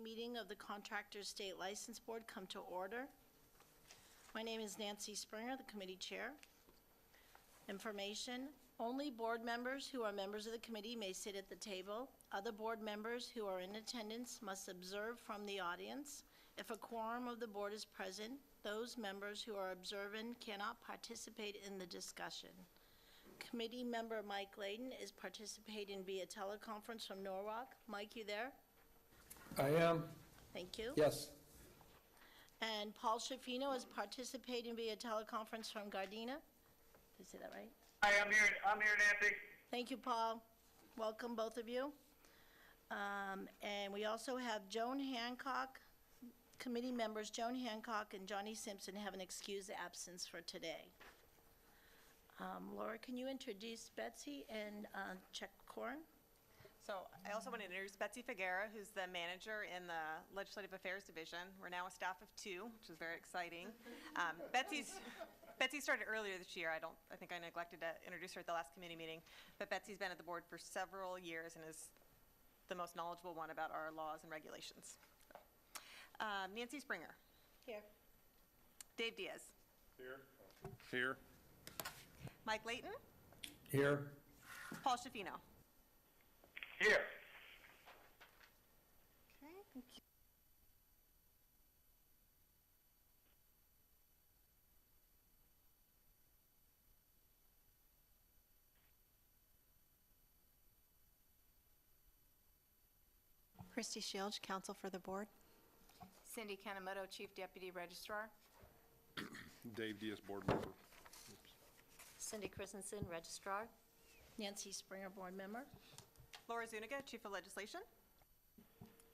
meeting of the Contractors State License Board come to order. My name is Nancy Springer, the committee chair. Information: only board members who are members of the committee may sit at the table. Other board members who are in attendance must observe from the audience. If a quorum of the board is present, those members who are observant cannot participate in the discussion. Committee member Mike Layden is participating via teleconference from Norwalk. Mike, you there? I am. Thank you. Yes. And Paul Schifino is participating via teleconference from Gardena. Did I say that right? Hi, I'm here, Nancy. Thank you, Paul. Welcome, both of you. And we also have Joan Hancock, committee members Joan Hancock and Johnny Simpson have an excused absence for today. Laura, can you introduce Betsy and Chuck Corn? So I also want to introduce Betsy Figuera, who's the manager in the Legislative Affairs Division. We're now a staff of 2, which is very exciting. Betsy started earlier this year. I think I neglected to introduce her at the last committee meeting, but Betsy's been at the board for several years and is the most knowledgeable one about our laws and regulations. Nancy Springer. Here. Dave Diaz. Here. Here. Mike Layton. Here. Paul Schifino. Here. Okay, thank you. Christy Shields, counsel for the board. Cindy Kanemoto, Chief Deputy Registrar. Dave Diaz, board member. Cindy Christensen, Registrar. Nancy Springer, board member. Laura Zuniga, Chief of Legislation.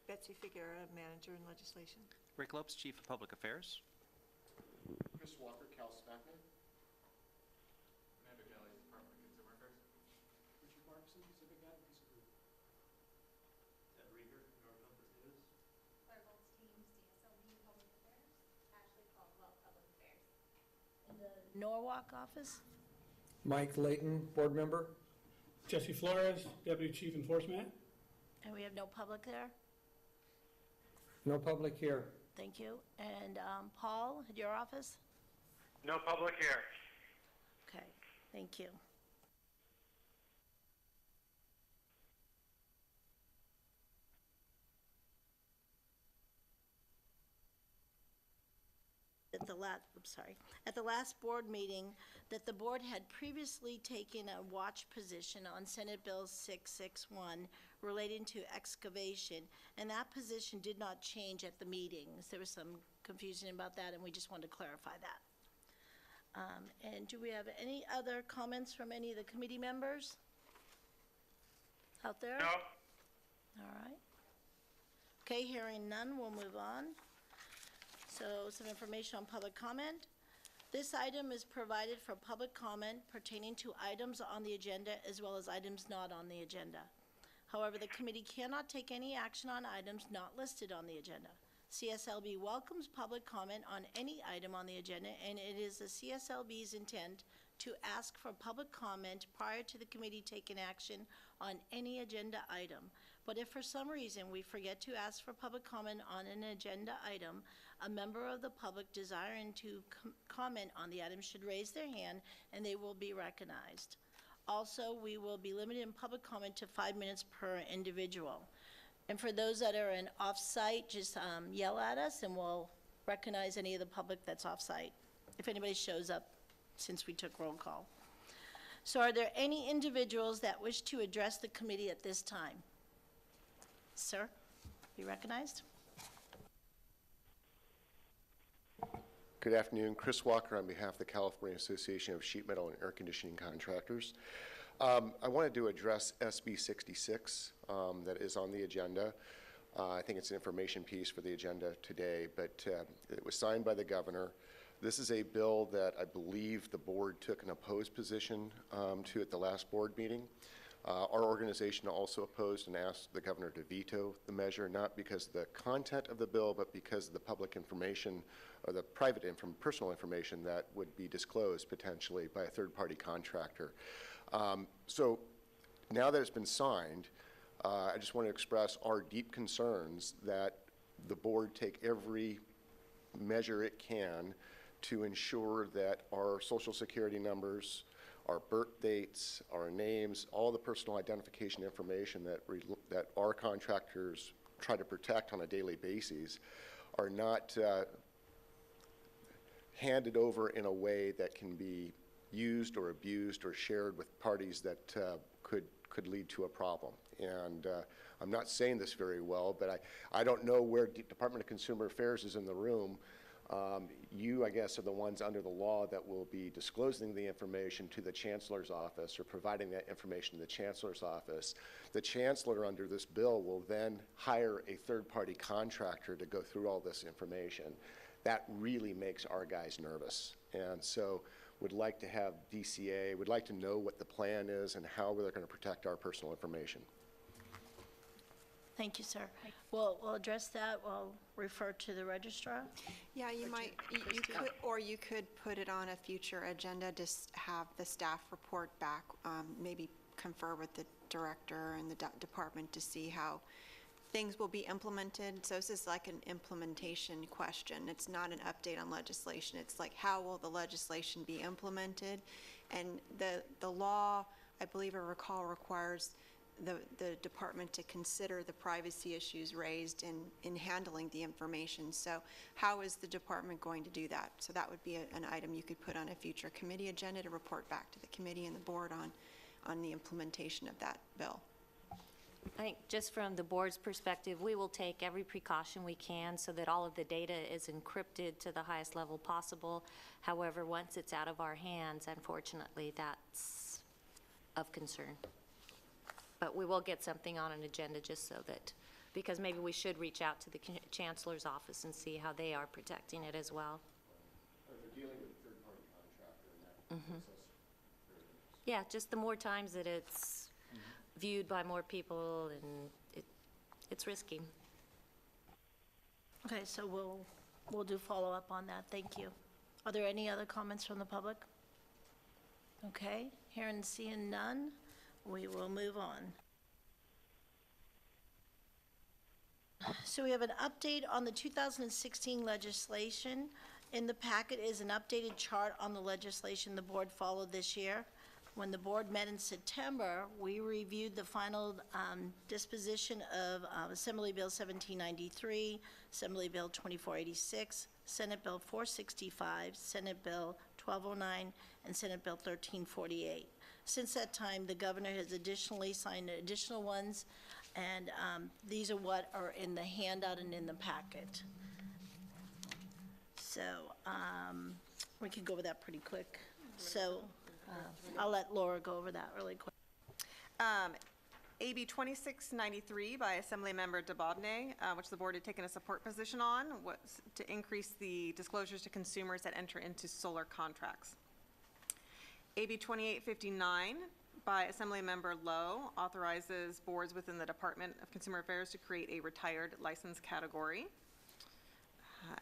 Betsy Figuera, manager in legislation. Rick Lopes, Chief of Public Affairs. Chris Walker, Cal Staffman. Amanda Kelly, Department of Consumer Affairs. Richard Markson, Civic Advocacy Group. Ted Rieger, Northland Potatoes. Claire Goldstein, CSLB Public Affairs. Ashley Caldwell, Public Affairs. In the Norwalk office. Mike Layton, board member. Jesse Flores, Deputy Chief Enforcement. And we have no public there. No public here. Thank you. And Paul, at your office? No public here. Okay, thank you. At the last board meeting, that the board had previously taken a watch position on Senate Bill 661 relating to excavation, and that position did not change at the meetings. There was some confusion about that, and we just wanted to clarify that. And do we have any other comments from any of the committee members out there? No. All right. Okay, hearing none, we'll move on. So some information on public comment. This item is provided for public comment pertaining to items on the agenda as well as items not on the agenda. However, the committee cannot take any action on items not listed on the agenda. CSLB welcomes public comment on any item on the agenda, and it is the CSLB's intent to ask for public comment prior to the committee taking action on any agenda item. But if for some reason we forget to ask for public comment on an agenda item, a member of the public desiring to comment on the item should raise their hand and they will be recognized. Also, we will be limited in public comment to 5 minutes per individual. And for those that are in off-site, just yell at us and we'll recognize any of the public that's off-site, if anybody shows up since we took roll call. So are there any individuals that wish to address the committee at this time? Sir, be recognized. Good afternoon, Chris Walker on behalf of the California Association of Sheet Metal and Air Conditioning Contractors. I wanted to address SB 66 that is on the agenda. I think it's an information piece for the agenda today, but it was signed by the governor. This is a bill that I believe the board took an opposed position to at the last board meeting. Our organization also opposed and asked the governor to veto the measure, not because of the content of the bill, but because of the public information or the private personal information that would be disclosed potentially by a third-party contractor. So now that it's been signed, I just want to express our deep concerns that the board take every measure it can to ensure that our social security numbers, our birth dates, our names, all the personal identification information that our contractors try to protect on a daily basis are not handed over in a way that can be used or abused or shared with parties that could lead to a problem. And I'm not saying this very well, but I don't know where Department of Consumer Affairs is in the room. You, I guess, are the ones under the law that will be disclosing the information to the Chancellor's office or providing that information to the Chancellor's office. The Chancellor, under this bill, will then hire a third-party contractor to go through all this information. That really makes our guys nervous. And so would like to have DCA, would like to know what the plan is and how they're going to protect our personal information. Thank you, sir. We'll address that. We'll refer to the registrar. Yeah, you might, you could, or you could put it on a future agenda, just have the staff report back, maybe confer with the director and the department to see how things will be implemented. So this is like an implementation question. It's not an update on legislation. It's like, how will the legislation be implemented? And the law, I believe I recall, requires the department to consider the privacy issues raised in handling the information. So how is the department going to do that? So that would be an item you could put on a future committee agenda to report back to the committee and the board on the implementation of that bill. I think just from the board's perspective, we will take every precaution we can so that all of the data is encrypted to the highest level possible. However, once it's out of our hands, unfortunately, that's of concern. But we will get something on an agenda just so that, because maybe we should reach out to the Chancellor's office and see how they are protecting it as well. If they're dealing with a third-party contractor, and that makes us very nervous. Yeah, just the more times that it's viewed by more people, and it's risky. Okay, so we'll do follow-up on that. Thank you. Are there any other comments from the public? Okay, hearing and seeing none, we will move on. So we have an update on the 2016 legislation. In the packet is an updated chart on the legislation the board followed this year. When the board met in September, we reviewed the final disposition of Assembly Bill 1793, Assembly Bill 2486, Senate Bill 465, Senate Bill 1209, and Senate Bill 1348. Since that time, the governor has additionally signed additional ones, and these are what are in the handout and in the packet. So we can go over that pretty quick. So I'll let Laura go over that really quick. AB 2693 by Assemblymember Dababneh, which the board had taken a support position on, was to increase the disclosures to consumers that enter into solar contracts. AB 2859 by Assemblymember Lowe authorizes boards within the Department of Consumer Affairs to create a retired license category.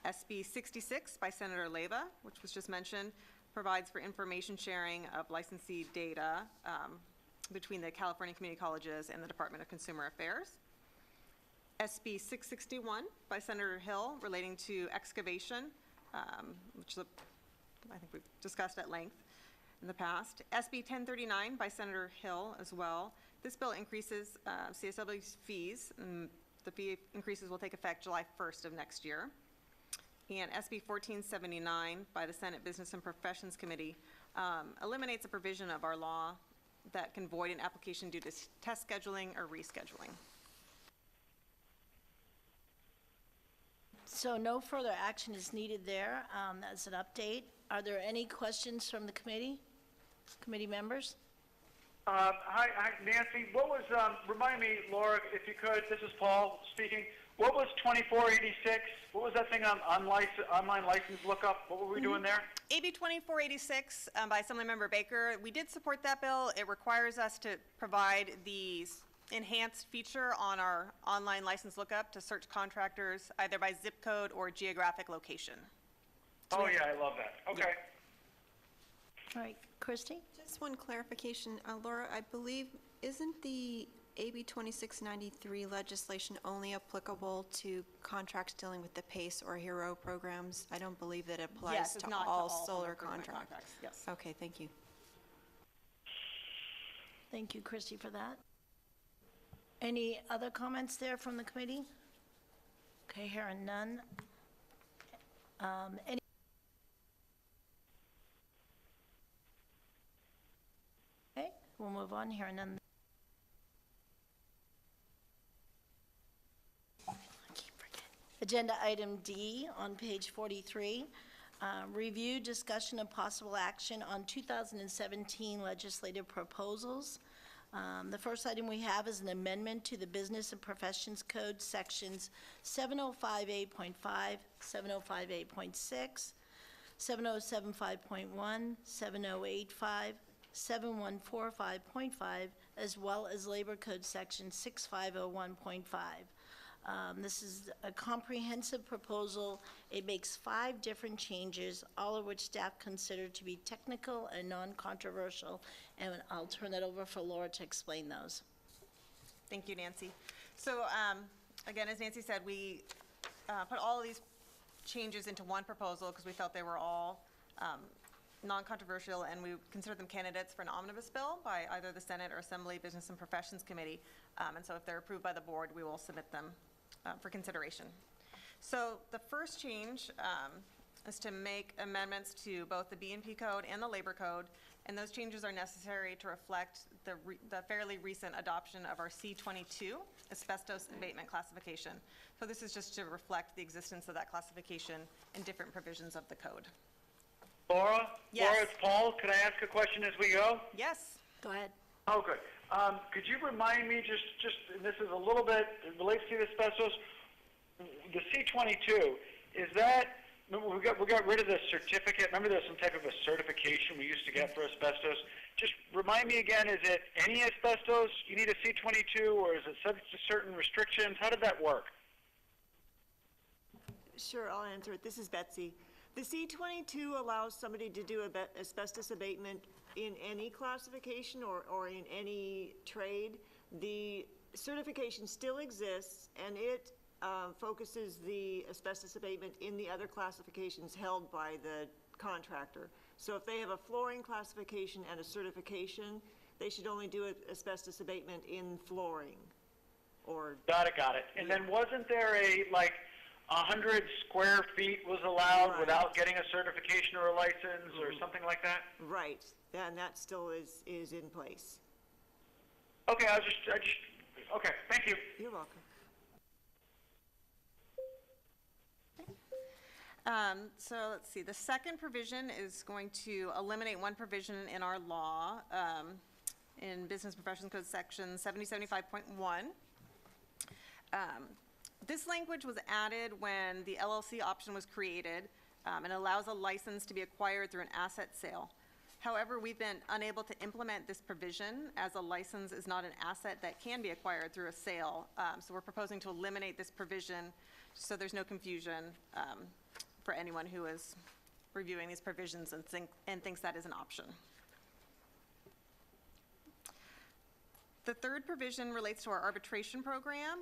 SB 66 by Senator Leyva, which was just mentioned, provides for information sharing of licensee data between the California Community Colleges and the Department of Consumer Affairs. SB 661 by Senator Hill relating to excavation, which I think we've discussed at length in the past. SB 1039 by Senator Hill as well. This bill increases CSW's fees, and the fee increases will take effect July 1st of next year. And SB 1479 by the Senate Business and Professions Committee eliminates a provision of our law that can void an application due to test scheduling or rescheduling. So no further action is needed there. That's an update. Are there any questions from the committee members? Hi, Nancy. What was, remind me, Laura, if you could, this is Paul speaking. What was 2486? What was that thing on online license lookup? What were we doing there? AB 2486 by Assemblymember Baker. We did support that bill. It requires us to provide the enhanced feature on our online license lookup to search contractors either by zip code or geographic location. Oh, yeah, I love that. Okay. All right, Christy? Just one clarification, Laura, I believe, isn't the AB 2693 legislation only applicable to contracts dealing with the PACE or HERO programs? I don't believe that it applies Yes, it's to not to all all solar improvement contracts. Yes. Okay, thank you. Thank you, Christie, for that. Any other comments there from the committee? Okay, hearing none. Any? Okay, we'll move on, hearing none. I keep forgetting. Agenda item D on page 43, review, discussion, and possible action on 2017 legislative proposals. The first item we have is an amendment to the Business and Professions Code, sections 7058.5, 7058.6, 7075.1, 7085, 7145.5, as well as Labor Code section 6501.5. This is a comprehensive proposal. It makes 5 different changes, all of which staff consider to be technical and non-controversial, and I'll turn it over for Laura to explain those. Thank you, Nancy. So again, as Nancy said, we put all of these changes into one proposal because we felt they were all non-controversial, and we consider them candidates for an omnibus bill by either the Senate or Assembly Business and Professions Committee. And so if they're approved by the board, we will submit them for consideration. So the first change is to make amendments to both the B&P Code and the Labor Code, and those changes are necessary to reflect the fairly recent adoption of our C-22 asbestos abatement classification. So this is just to reflect the existence of that classification in different provisions of the code. Laura? Yes. Laura, it's Paul. Could I ask a question as we go? Yes. Go ahead. Oh, good. Could you remind me, and this is a little bit, it relates to the asbestos, the C-22, is that, we got rid of the certificate. Remember there's some type of a certification we used to get for asbestos? Just remind me again, is it any asbestos you need a C-22, or is it subject to certain restrictions? How did that work? Sure, I'll answer it. This is Betsy. The C-22 allows somebody to do asbestos abatement in any classification or in any trade. The certification still exists, and it focuses the asbestos abatement in the other classifications held by the contractor. So if they have a flooring classification and a certification, they should only do asbestos abatement in flooring. Or Got it. And then wasn't there a, 100 square feet was allowed Right. without getting a certification or a license or something like that? Right, and that still is in place. Okay, okay, thank you. You're welcome. So let's see, the second provision is going to eliminate one provision in our law, in Business Professions Code section 7075.1. This language was added when the LLC option was created, and allows a license to be acquired through an asset sale. However, we've been unable to implement this provision as a license is not an asset that can be acquired through a sale. So we're proposing to eliminate this provision so there's no confusion for anyone who is reviewing these provisions and thinks that is an option. The third provision relates to our arbitration program.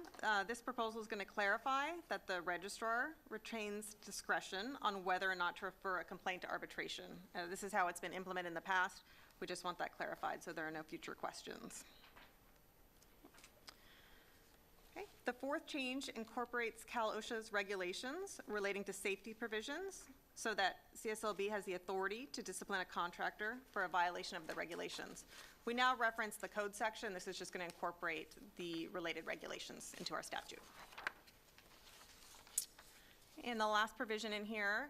This proposal is going to clarify that the registrar retains discretion on whether or not to refer a complaint to arbitration. This is how it's been implemented in the past. We just want that clarified so there are no future questions. Okay. The fourth change incorporates Cal OSHA's regulations relating to safety provisions so that CSLB has the authority to discipline a contractor for a violation of the regulations. We now reference the code section. This is just going to incorporate the related regulations into our statute. And the last provision in here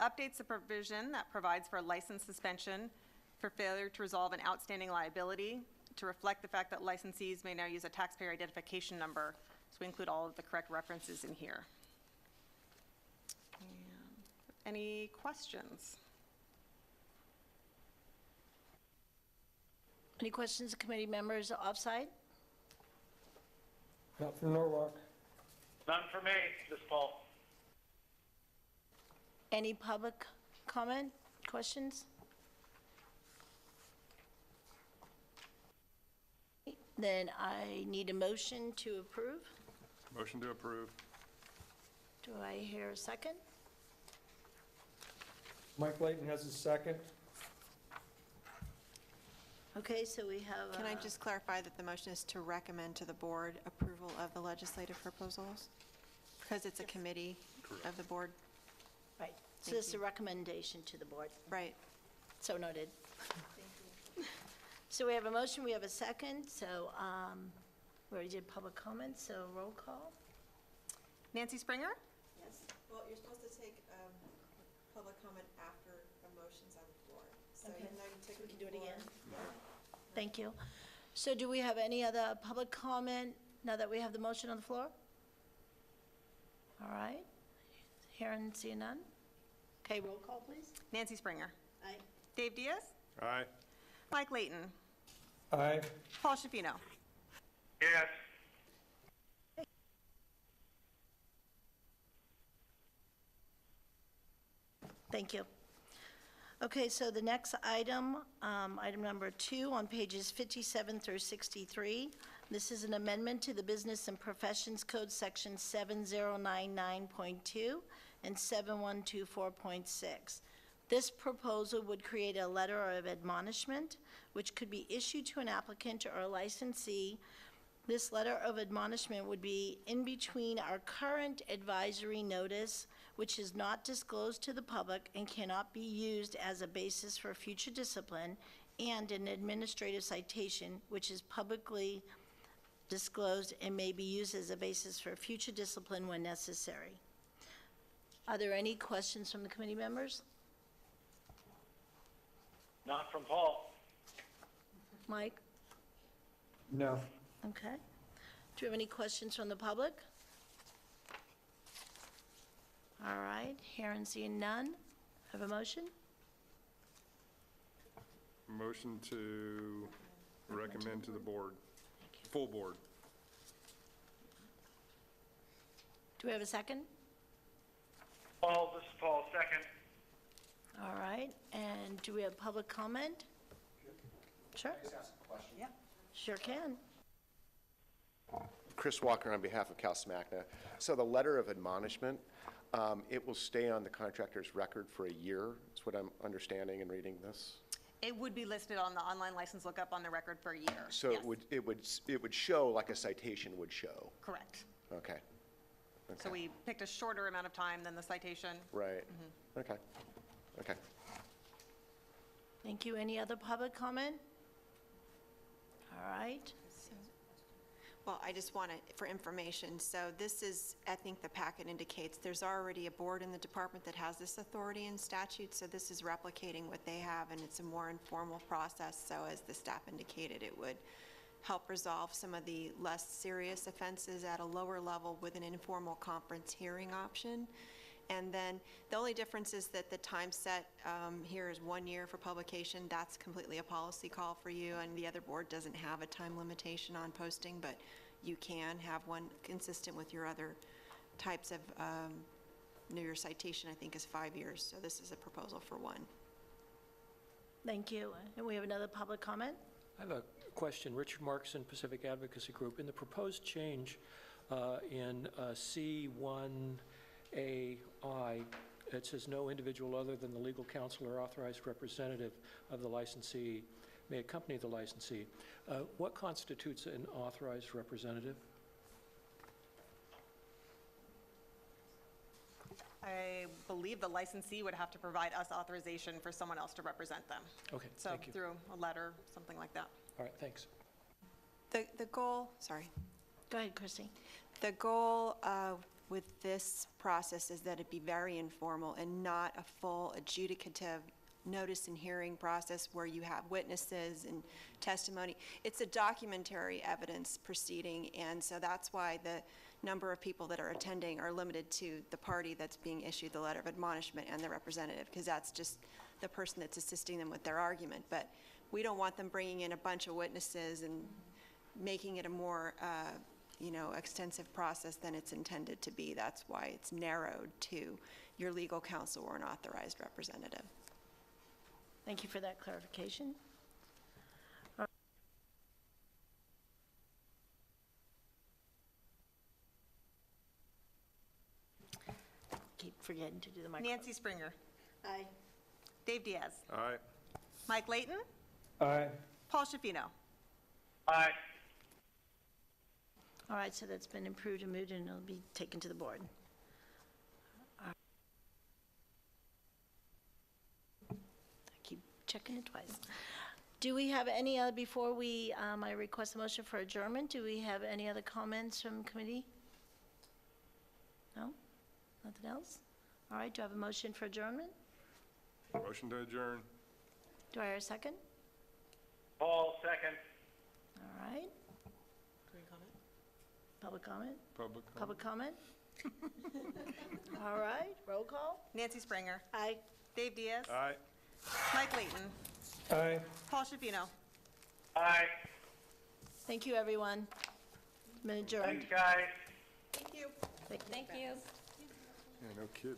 updates the provision that provides for a license suspension for failure to resolve an outstanding liability to reflect the fact that licensees may now use a taxpayer identification number. So we include all of the correct references in here. And any questions? Any questions, committee members offside? Not from Norwalk. None for me, this is Paul. Any public comment, questions? Then I need a motion to approve. Motion to approve. Do I hear a second? Mike Layton has a second. Okay, so we have. Can I just clarify that the motion is to recommend to the board approval of the legislative proposals? Because it's a committee of the board? Right, so Thank this is a recommendation to the board. Right. So noted. So we have a motion, we have a second, so we already did public comment, so roll call. Nancy Springer? Yes. Well, you're supposed to take public comment after a motion's on the floor. So Okay. even though you took We it can do it before- again. Thank you. So do we have any other public comment now that we have the motion on the floor? All right. Hearing, seeing none? Okay, roll call, please. Nancy Springer? Aye. Dave Diaz? Aye. Mike Layton? Aye. Paul Shafino? Yes. Thank you. Okay, so the next item, item number 2 on pages 57 through 63. This is an amendment to the Business and Professions Code, Section 7099.2 and 7124.6. This proposal would create a letter of admonishment, which could be issued to an applicant or a licensee. This letter of admonishment would be in between our current advisory notice, which is not disclosed to the public and cannot be used as a basis for future discipline, and an administrative citation, which is publicly disclosed and may be used as a basis for future discipline when necessary. Are there any questions from the committee members? Not from Paul. Mike? No. Okay. Do you have any questions from the public? All right, hearing and seeing none. Have a motion? Motion to recommend to the board, full board. Do we have a second? Paul, this is Paul, second. All right, and do we have public comment? Sure. Yeah. Sure can. Chris Walker on behalf of Cal SMACNA. So the letter of admonishment, it will stay on the contractor's record for a year, is what I'm understanding in reading this. It would be listed on the online license lookup on the record for a year. So yes. it would show like a citation would show. Correct. Okay. So we picked a shorter amount of time than the citation. Right. Okay. Okay. Thank you. Any other public comment? All right. Well, I just want to, for information, so this is, I think the packet indicates, there's already a board in the department that has this authority in statute, so this is replicating what they have, and it's a more informal process, so as the staff indicated, it would help resolve some of the less serious offenses at a lower level with an informal conference hearing option. And then the only difference is that the time set here is 1 year for publication. That's completely a policy call for you, and the other board doesn't have a time limitation on posting, but you can have one consistent with your other types of, your citation, I think, is 5 years. So this is a proposal for 1. Thank you. And we have another public comment? I have a question. Richard Markson, Pacific Advocacy Group. In the proposed change in C1AI, it says no individual other than the legal counsel or authorized representative of the licensee may accompany the licensee. What constitutes an authorized representative? I believe the licensee would have to provide us authorization for someone else to represent them. Okay, So thank you. through a letter, something like that. All right, thanks. The goal, sorry. Go ahead, Christy. The goal with this process is that it be very informal and not a full adjudicative notice and hearing process where you have witnesses and testimony. It's a documentary evidence proceeding, and so that's why the number of people that are attending are limited to the party that's being issued the letter of admonishment and the representative, because that's just the person that's assisting them with their argument. But we don't want them bringing in a bunch of witnesses and making it a more extensive process than it's intended to be. That's why it's narrowed to your legal counsel or an authorized representative. Thank you for that clarification. forgetting to do the microphone. Nancy Springer. Aye. Dave Diaz. Aye. Mike Layton. Aye. Paul Shafino. Aye. All right, so that's been improved and moved, and it'll be taken to the board. I keep checking it twice. Do we have any other, before we, I request a motion for adjournment, do we have any other comments from committee? No? Nothing else? All right, do I have a motion for adjournment? Motion to adjourn. Do I hear a second? Paul, second. All right, public comment? Public comment. Public comment? All right, roll call? Nancy Springer. Aye. Dave Diaz. Aye. Mike Layton. Aye. Paul Shafino. Aye. Thank you, everyone. Been adjourned. Thanks, guys. Thank you. Thank you. Yeah, no kidding.